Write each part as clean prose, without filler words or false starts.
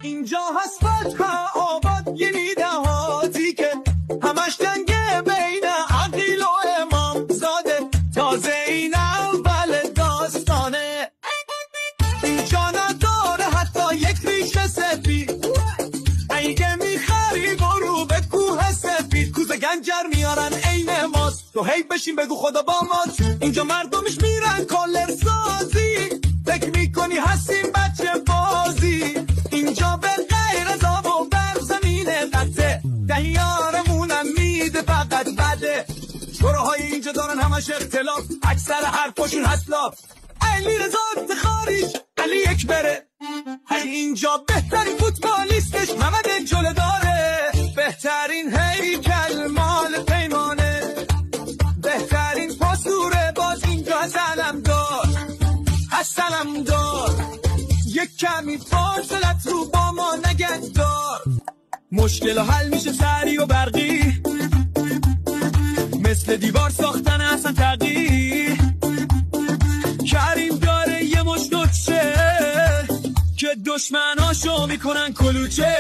اینجا هست فتح آباد، یعنی دهاتی که همش جنگ بین عقیل و امام زاده. تازه این اول داستانه، اینجا نداره حتی یک ریشه سفید. اگه میخری برو به کوه سفید، کوزه گنجر میارن عین ماست. تو هی بشین بگو خدا با ماست. اینجا مردمش میرن کالر سازی، فکر میکنی هستیم بچه بازی. اینجا به غیر از آب و برق زمین قطعه، دهیارمونم میده فقط بده. شوراهای اینجا دارن همش اختلاف، اکثر حرفاشون هتلاف. علی رضا افتخاریش علی اکبره، اینجا بهترین فوتبالیستش محمد جلو داره. بهترین هیکل مال پیمانه، بهترین پاسور باز اینجا هستنم دار. یک کمی فاصلت رو با ما نگهدار. مشکل حل میشه سریع و برقی، مثل دیوار ساختن اصلا تغییر. کریم داره یه مش نکشه که دشمناشو میکنن کلوچه.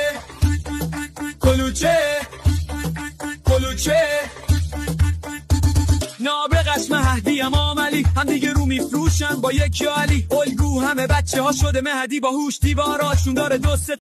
نابغش مهدی امام علی، هم دیگه رو میفروشن با یک علی. الگو همه بچه ها شده مهدی باهوش، دیواراشون داره 2-3